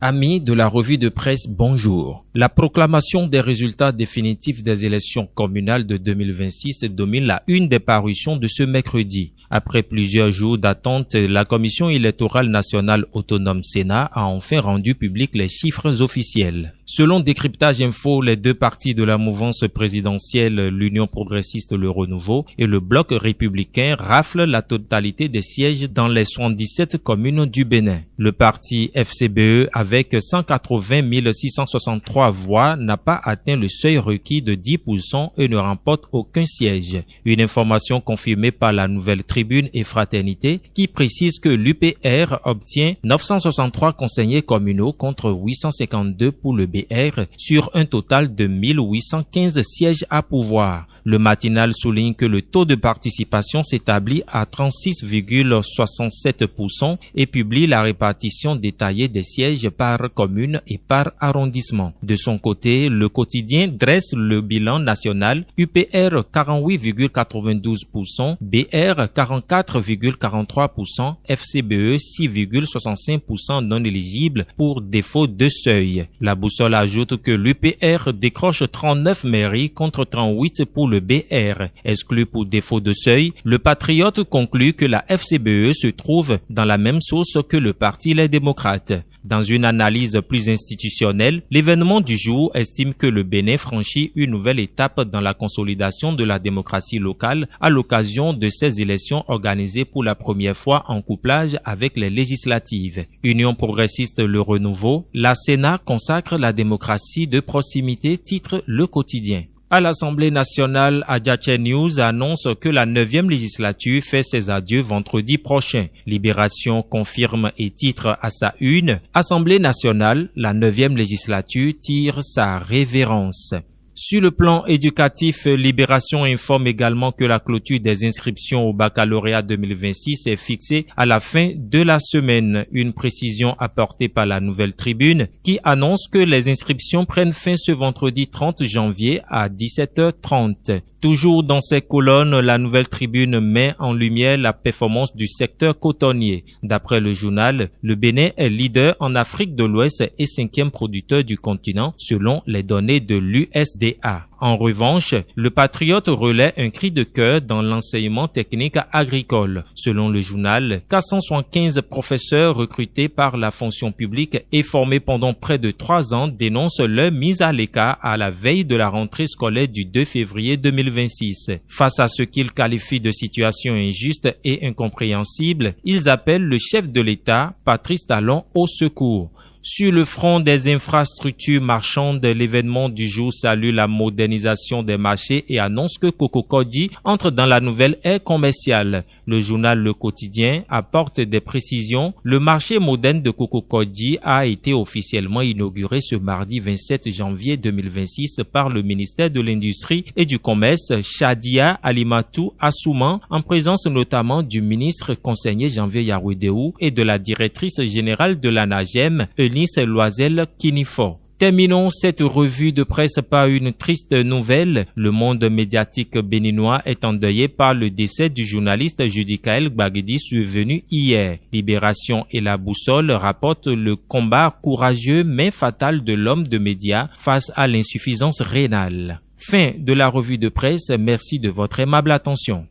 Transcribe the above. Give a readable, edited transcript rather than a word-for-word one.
Amis de la revue de presse, bonjour. La proclamation des résultats définitifs des élections communales de 2026 domine la une des parutions de ce mercredi. Après plusieurs jours d'attente, la Commission électorale nationale autonome Sénat a enfin rendu public les chiffres officiels. Selon Décryptage Info, les deux partis de la mouvance présidentielle, l'Union progressiste Le Renouveau et le Bloc républicain raflent la totalité des sièges dans les 77 communes du Bénin. Le parti FCBE, avec 180 663 voix, n'a pas atteint le seuil requis de 10% et ne remporte aucun siège. Une information confirmée par la Nouvelle Tribune et Fraternité qui précise que l'UPR obtient 963 conseillers communaux contre 852 pour le BR sur un total de 1815 sièges à pouvoir. Le matinal souligne que le taux de participation s'établit à 36,67% et publie la répartition détaillée des sièges par commune et par arrondissement. De son côté, le quotidien dresse le bilan national: UPR 48,92%, BR 44,43%, FCBE 6,65% non éligibles pour défaut de seuil. La boussole ajoute que l'UPR décroche 39 mairies contre 38 pour le BR. Exclu pour défaut de seuil, le Patriote conclut que la FCBE se trouve dans la même sauce que le Parti Les Démocrates. Dans une analyse plus institutionnelle, l'événement du jour estime que le Bénin franchit une nouvelle étape dans la consolidation de la démocratie locale à l'occasion de ces élections organisées pour la première fois en couplage avec les législatives. Union progressiste Le Renouveau, la Sénat consacre la démocratie de proximité, titre Le Quotidien. À l'Assemblée nationale, Adjache News annonce que la 9e législature fait ses adieux vendredi prochain. Libération confirme et titre à sa une: Assemblée nationale, la 9e législature tire sa révérence. Sur le plan éducatif, Libération informe également que la clôture des inscriptions au baccalauréat 2026 est fixée à la fin de la semaine. Une précision apportée par la Nouvelle Tribune qui annonce que les inscriptions prennent fin ce vendredi 30 janvier à 17h30. Toujours dans ces colonnes, la Nouvelle Tribune met en lumière la performance du secteur cotonnier. D'après le journal, le Bénin est leader en Afrique de l'Ouest et 5e producteur du continent selon les données de l'USDA. En revanche, le Patriote relaie un cri de cœur dans l'enseignement technique agricole. Selon le journal, 475 professeurs recrutés par la fonction publique et formés pendant près de 3 ans dénoncent leur mise à l'écart à la veille de la rentrée scolaire du 2 février 2026. Face à ce qu'ils qualifient de situation injuste et incompréhensible, ils appellent le chef de l'État, Patrice Talon, au secours. Sur le front des infrastructures marchandes, l'événement du jour salue la modernisation des marchés et annonce que Cococodi entre dans la nouvelle ère commerciale. Le journal Le Quotidien apporte des précisions. Le marché moderne de Cococodi a été officiellement inauguré ce mardi 27 janvier 2026 par le ministère de l'Industrie et du Commerce, Shadia Alimatou Assouman, en présence notamment du ministre conseiller Janvier Yarouidéou et de la directrice générale de l'ANAGEM, Loisel Kinifo. Terminons cette revue de presse par une triste nouvelle. Le monde médiatique béninois est endeuillé par le décès du journaliste Judikaël Gbagidi survenu hier. Libération et la Boussole rapportent le combat courageux mais fatal de l'homme de médias face à l'insuffisance rénale. Fin de la revue de presse. Merci de votre aimable attention.